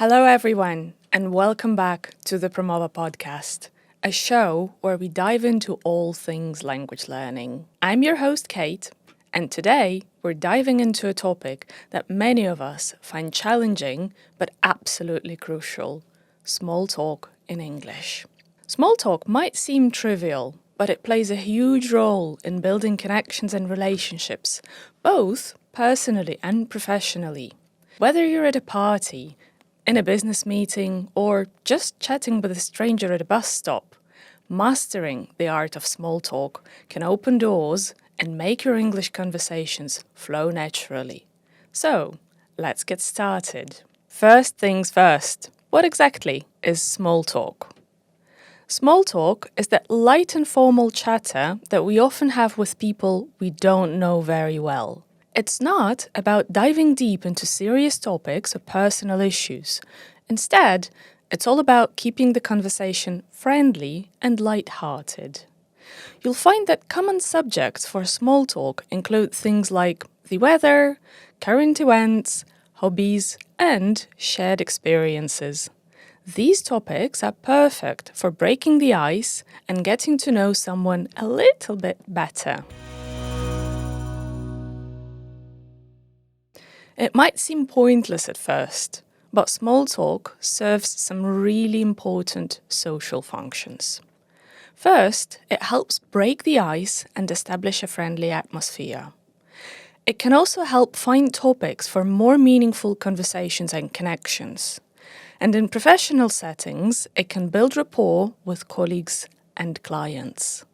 Hello everyone, and welcome back to the Promova Podcast, a show where we dive into all things language learning. I'm your host Kate, and today we're diving into a topic that many of us find challenging but absolutely crucial: small talk in English. Small talk might seem trivial, but it plays a huge role in building connections and relationships, both personally and professionally. Whether you're at a party, in a business meeting, or just chatting with a stranger at a bus stop, mastering the art of small talk can open doors and make your English conversations flow naturally. So, let's get started. First things first, what exactly is small talk? Small talk is that light and formal chatter that we often have with people we don't know very well. It's not about diving deep into serious topics or personal issues. Instead, it's all about keeping the conversation friendly and light-hearted. You'll find that common subjects for small talk include things like the weather, current events, hobbies, and shared experiences. These topics are perfect for breaking the ice and getting to know someone a little bit better. It might seem pointless at first, but small talk serves some really important social functions. First, it helps break the ice and establish a friendly atmosphere. It can also help find topics for more meaningful conversations and connections. And in professional settings, it can build rapport with colleagues and clients.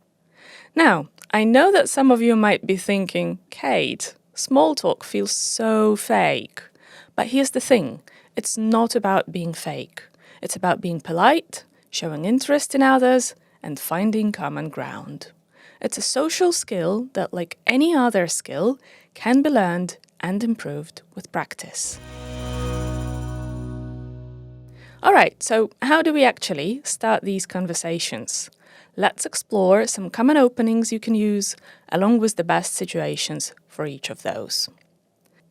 Now, I know that some of you might be thinking, Kate, small talk feels so fake. But here's the thing, it's not about being fake. It's about being polite, showing interest in others, and finding common ground. It's a social skill that, like any other skill, can be learned and improved with practice. Alright, so how do we actually start these conversations? Let's explore some common openings you can use, along with the best situations for each of those.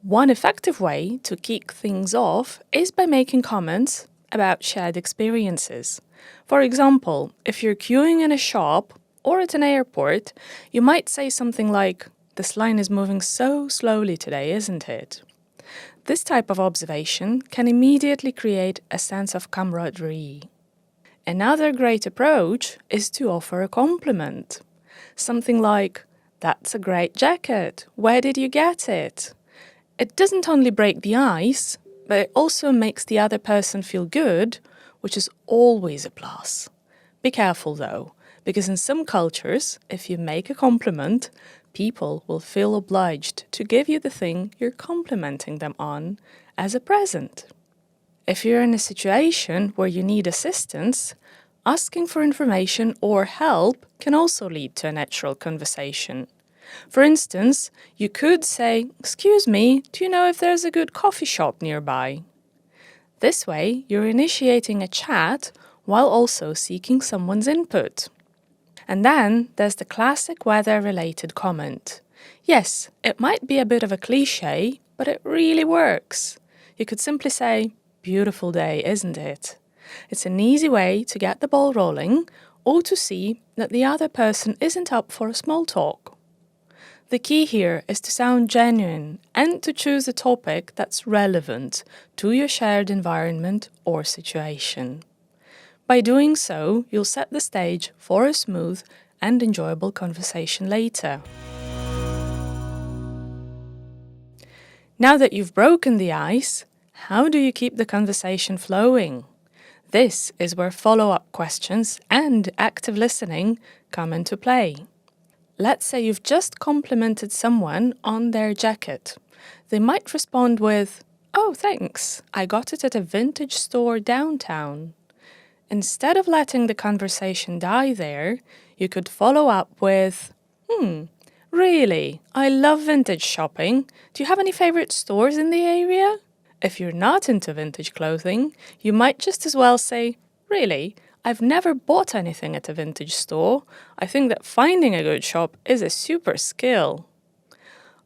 One effective way to kick things off is by making comments about shared experiences. For example, if you're queuing in a shop or at an airport, you might say something like, "This line is moving so slowly today, isn't it?" This type of observation can immediately create a sense of camaraderie. Another great approach is to offer a compliment. Something like, "That's a great jacket. Where did you get it?" It doesn't only break the ice, but it also makes the other person feel good, which is always a plus. Be careful though, because in some cultures, if you make a compliment, people will feel obliged to give you the thing you're complimenting them on as a present. If you're in a situation where you need assistance, asking for information or help can also lead to a natural conversation. For instance, you could say, "Excuse me, do you know if there's a good coffee shop nearby?" This way, you're initiating a chat while also seeking someone's input. And then there's the classic weather-related comment. Yes, it might be a bit of a cliché, but it really works. You could simply say, "Beautiful day, isn't it?" It's an easy way to get the ball rolling or to see that the other person isn't up for a small talk. The key here is to sound genuine and to choose a topic that's relevant to your shared environment or situation. By doing so, you'll set the stage for a smooth and enjoyable conversation later. Now that you've broken the ice, how do you keep the conversation flowing? This is where follow-up questions and active listening come into play. Let's say you've just complimented someone on their jacket. They might respond with, "Oh, thanks, I got it at a vintage store downtown." Instead of letting the conversation die there, you could follow up with, "Really, I love vintage shopping. Do you have any favorite stores in the area?" If you're not into vintage clothing, you might just as well say, "Really, I've never bought anything at a vintage store. I think that finding a good shop is a super skill."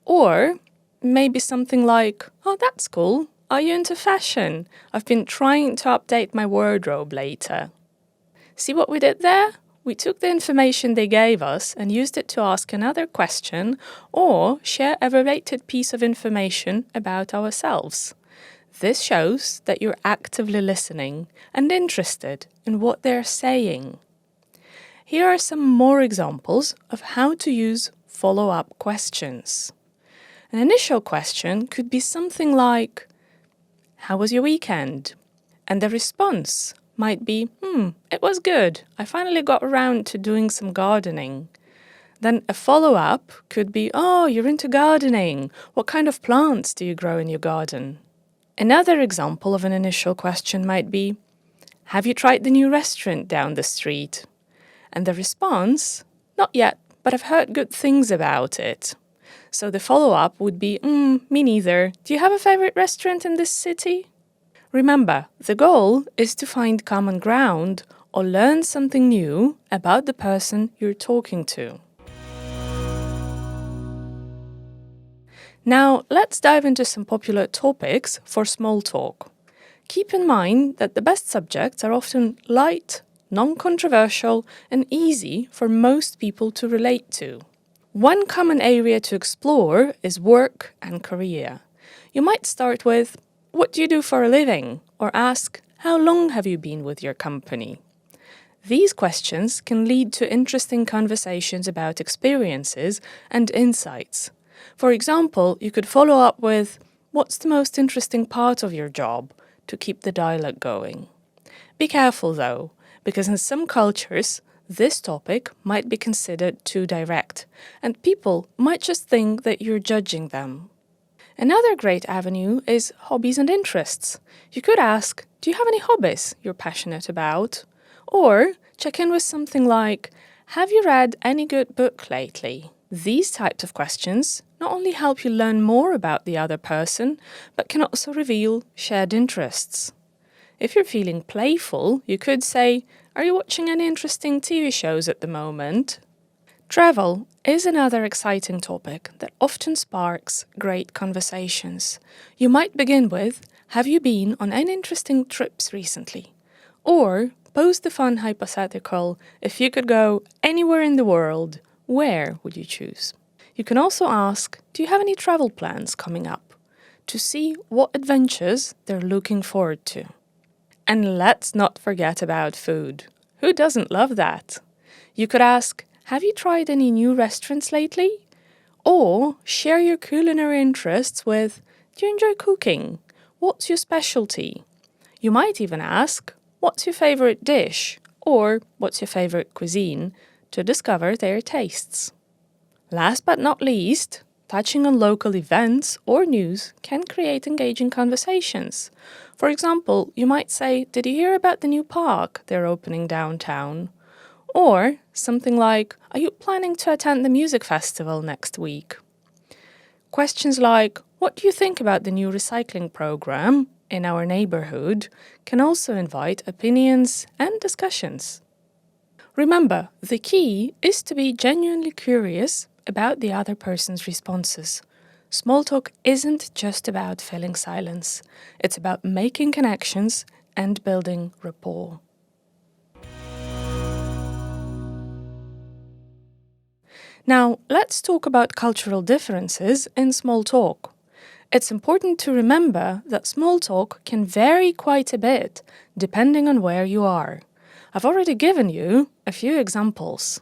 Or maybe something like, "Oh, that's cool. are you into fashion? I've been trying to update my wardrobe later. See what we did there? We took the information they gave us and used it to ask another question or share a related piece of information about ourselves. This shows that you're actively listening and interested in what they're saying. Here are some more examples of how to use follow-up questions. An initial question could be something like, "How was your weekend?" And the response might be, "It was good. I finally got around to doing some gardening." Then a follow-up could be, "Oh, you're into gardening. What kind of plants do you grow in your garden?" Another example of an initial question might be, "Have you tried the new restaurant down the street?" And the response, "Not yet, but I've heard good things about it." So the follow-up would be, "Me neither. Do you have a favorite restaurant in this city?" Remember, the goal is to find common ground or learn something new about the person you're talking to. Now, let's dive into some popular topics for small talk. Keep in mind that the best subjects are often light, non-controversial, and easy for most people to relate to. One common area to explore is work and career. You might start with, "What do you do for a living?" or ask, "How long have you been with your company?" These questions can lead to interesting conversations about experiences and insights. For example, you could follow up with, "What's the most interesting part of your job?" to keep the dialogue going. Be careful though, because in some cultures, this topic might be considered too direct, and people might just think that you're judging them. Another great avenue is hobbies and interests. You could ask, "Do you have any hobbies you're passionate about?" Or check in with something like, "Have you read any good book lately?" These types of questions not only help you learn more about the other person, but can also reveal shared interests. If you're feeling playful, you could say, "Are you watching any interesting TV shows at the moment?" Travel is another exciting topic that often sparks great conversations. You might begin with, "Have you been on any interesting trips recently?" Or pose the fun hypothetical, "If you could go anywhere in the world, where would you choose?" You can also ask, "Do you have any travel plans coming up?" to see what adventures they're looking forward to. And let's not forget about food. Who doesn't love that? You could ask, "Have you tried any new restaurants lately?" Or share your culinary interests with, "Do you enjoy cooking? What's your specialty?" You might even ask, "What's your favorite dish?" or "What's your favorite cuisine?" to discover their tastes. Last but not least, touching on local events or news can create engaging conversations. For example, you might say, "Did you hear about the new park they're opening downtown?" Or something like, "Are you planning to attend the music festival next week?" Questions like, "What do you think about the new recycling program in our neighborhood?" can also invite opinions and discussions. Remember, the key is to be genuinely curious about the other person's responses. Small talk isn't just about filling silence. It's about making connections and building rapport. Now, let's talk about cultural differences in small talk. It's important to remember that small talk can vary quite a bit depending on where you are. I've already given you a few examples.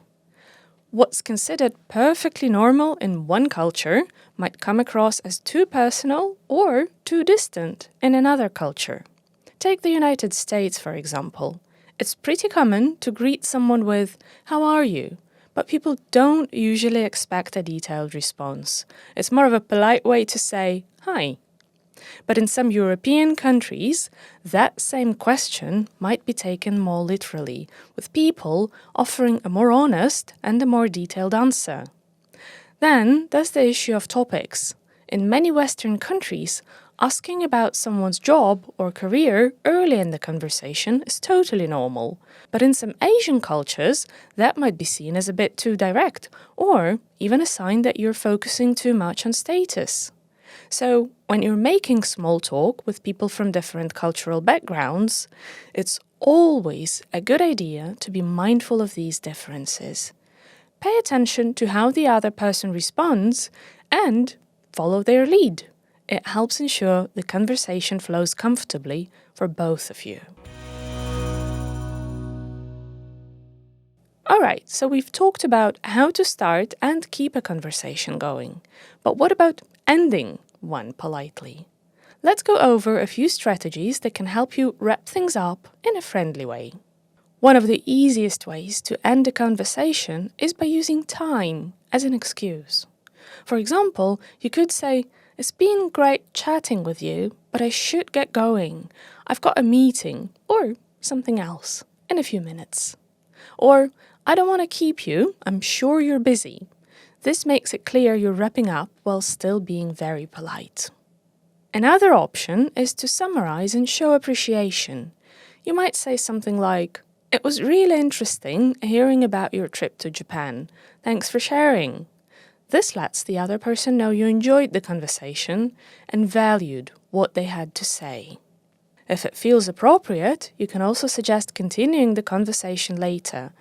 What's considered perfectly normal in one culture might come across as too personal or too distant in another culture. Take the United States, for example. It's pretty common to greet someone with, "How are you?" But people don't usually expect a detailed response. It's more of a polite way to say, "Hi." But in some European countries, that same question might be taken more literally, with people offering a more honest and a more detailed answer. Then there's the issue of topics. In many Western countries, asking about someone's job or career early in the conversation is totally normal. But in some Asian cultures, that might be seen as a bit too direct, or even a sign that you're focusing too much on status. So, when you're making small talk with people from different cultural backgrounds, it's always a good idea to be mindful of these differences. Pay attention to how the other person responds and follow their lead. It helps ensure the conversation flows comfortably for both of you. Alright, so we've talked about how to start and keep a conversation going. But what about ending one politely? Let's go over a few strategies that can help you wrap things up in a friendly way. One of the easiest ways to end a conversation is by using time as an excuse. For example, you could say, "It's been great chatting with you, but I should get going. I've got a meeting or something else in a few minutes." Or, "I don't want to keep you. I'm sure you're busy." This makes it clear you're wrapping up while still being very polite. Another option is to summarize and show appreciation. You might say something like, "It was really interesting hearing about your trip to Japan. Thanks for sharing." This lets the other person know you enjoyed the conversation and valued what they had to say. If it feels appropriate, you can also suggest continuing the conversation later.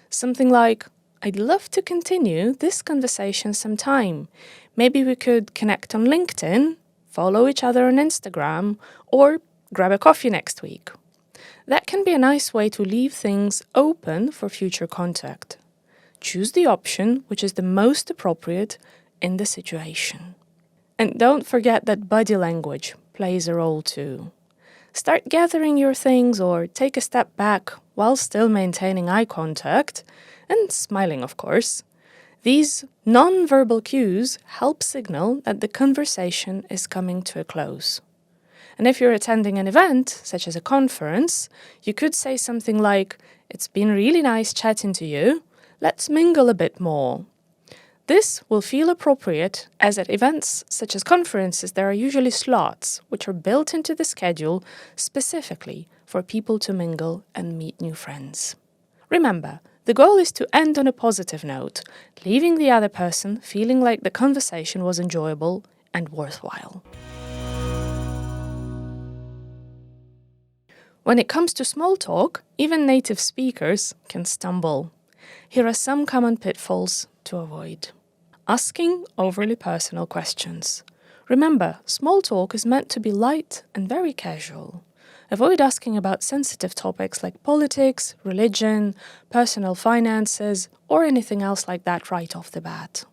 Something like, "I'd love to continue this conversation sometime. Maybe we could connect on LinkedIn, follow each other on Instagram, or grab a coffee next week." That can be a nice way to leave things open for future contact. Choose the option which is the most appropriate in the situation. And don't forget that body language plays a role too. Start gathering your things or take a step back while still maintaining eye contact and smiling, of course. These non-verbal cues help signal that the conversation is coming to a close. And if you're attending an event, such as a conference, you could say something like, "It's been really nice chatting to you. Let's mingle a bit more." This will feel appropriate as at events such as conferences there are usually slots which are built into the schedule specifically for people to mingle and meet new friends. Remember, the goal is to end on a positive note, leaving the other person feeling like the conversation was enjoyable and worthwhile. When it comes to small talk, even native speakers can stumble. Here are some common pitfalls to avoid. Asking overly personal questions. Remember, small talk is meant to be light and very casual. Avoid asking about sensitive topics like politics, religion, personal finances, or anything else like that right off the bat.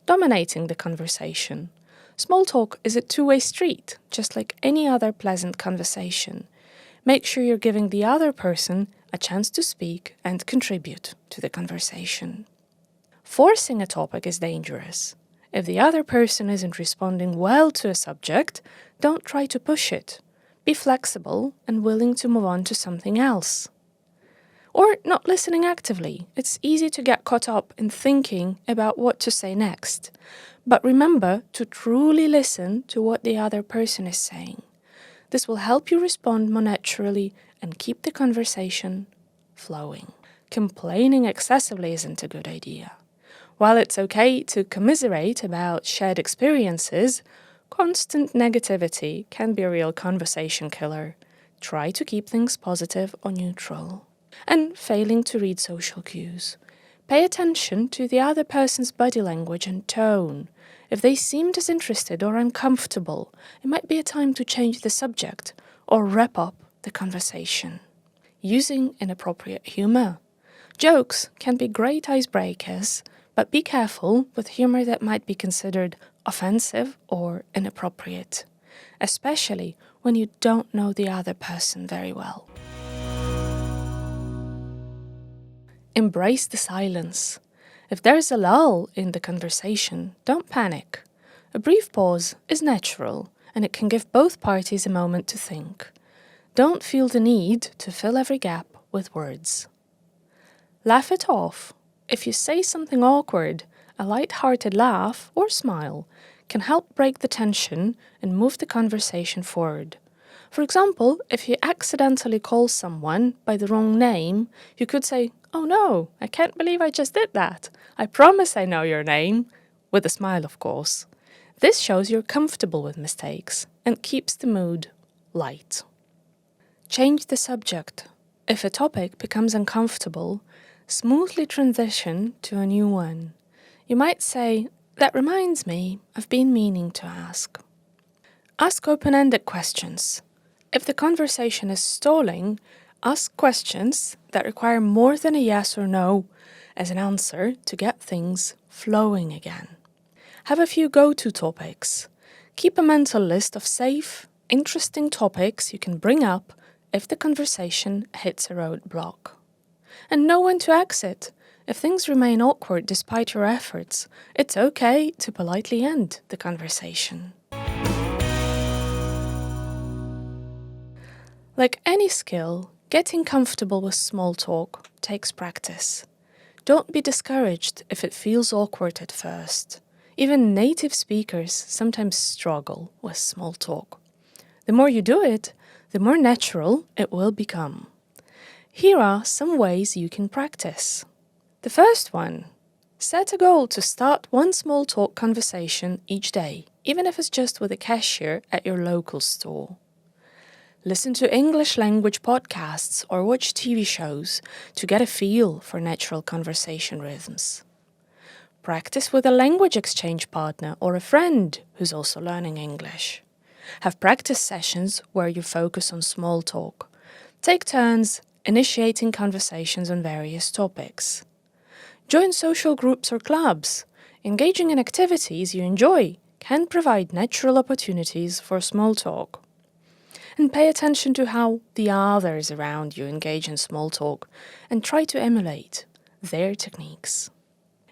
Dominating the conversation. Small talk is a two-way street, just like any other pleasant conversation. Make sure you're giving the other person a chance to speak and contribute to the conversation. Forcing a topic is dangerous. If the other person isn't responding well to a subject, don't try to push it. Be flexible and willing to move on to something else. Or not listening actively. It's easy to get caught up in thinking about what to say next. But remember to truly listen to what the other person is saying. This will help you respond more naturally and keep the conversation flowing. Complaining excessively isn't a good idea. While it's okay to commiserate about shared experiences, constant negativity can be a real conversation killer. Try to keep things positive or neutral. And failing to read social cues. Pay attention to the other person's body language and tone. If they seem disinterested or uncomfortable, it might be a time to change the subject or wrap up the conversation. Using inappropriate humor. Jokes can be great icebreakers, but be careful with humor that might be considered offensive or inappropriate, especially when you don't know the other person very well. Embrace the silence. If there is a lull in the conversation, don't panic. A brief pause is natural, and it can give both parties a moment to think. Don't feel the need to fill every gap with words. Laugh it off. If you say something awkward, a light-hearted laugh or smile can help break the tension and move the conversation forward. For example, if you accidentally call someone by the wrong name, you could say, "Oh no, I can't believe I just did that. I promise I know your name," with a smile, of course. This shows you're comfortable with mistakes and keeps the mood light. Change the subject. If a topic becomes uncomfortable, smoothly transition to a new one. You might say, "That reminds me, I've been meaning to ask." Ask open-ended questions. If the conversation is stalling, ask questions that require more than a yes or no as an answer to get things flowing again. Have a few go-to topics. Keep a mental list of safe, interesting topics you can bring up if the conversation hits a roadblock. And know when to exit. If things remain awkward despite your efforts, it's okay to politely end the conversation. Like any skill, getting comfortable with small talk takes practice. Don't be discouraged if it feels awkward at first. Even native speakers sometimes struggle with small talk. The more you do it, the more natural it will become. Here are some ways you can practice. The first one, set a goal to start one small talk conversation each day, even if it's just with a cashier at your local store. Listen to English language podcasts or watch TV shows to get a feel for natural conversation rhythms. Practice with a language exchange partner or a friend who's also learning English. Have practice sessions where you focus on small talk. Take turns initiating conversations on various topics. Join social groups or clubs. Engaging in activities you enjoy can provide natural opportunities for small talk. And pay attention to how the others around you engage in small talk and try to emulate their techniques.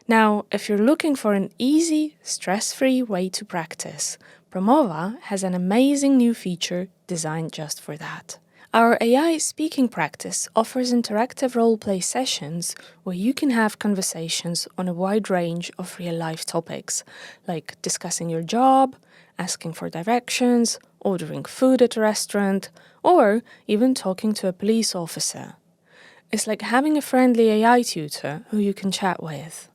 Now, if you're looking for an easy, stress-free way to practice, Promova has an amazing new feature designed just for that. Our AI speaking practice offers interactive role-play sessions where you can have conversations on a wide range of real-life topics, like discussing your job, asking for directions, ordering food at a restaurant, or even talking to a police officer. It's like having a friendly AI tutor who you can chat with.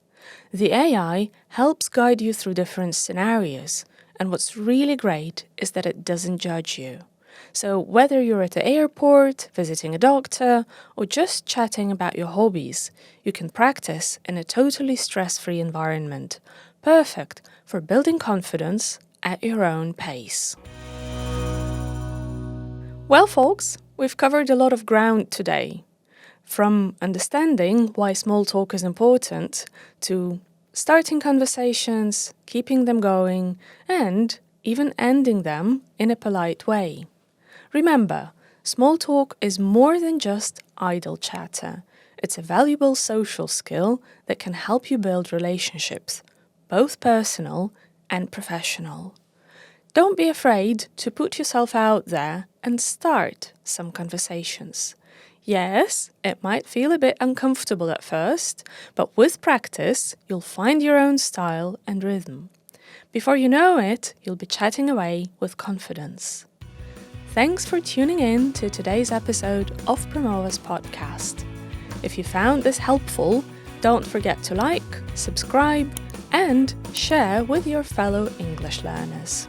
The AI helps guide you through different scenarios, and what's really great is that it doesn't judge you. So whether you're at the airport, visiting a doctor, or just chatting about your hobbies, you can practice in a totally stress-free environment, perfect for building confidence at your own pace. Well, folks, we've covered a lot of ground today. From understanding why small talk is important to starting conversations, keeping them going, and even ending them in a polite way. Remember, small talk is more than just idle chatter. It's a valuable social skill that can help you build relationships, both personal and professional. Don't be afraid to put yourself out there and start some conversations. Yes, it might feel a bit uncomfortable at first, but with practice, you'll find your own style and rhythm. Before you know it, you'll be chatting away with confidence. Thanks for tuning in to today's episode of Promova's podcast. If you found this helpful, don't forget to like, subscribe, and share with your fellow English learners.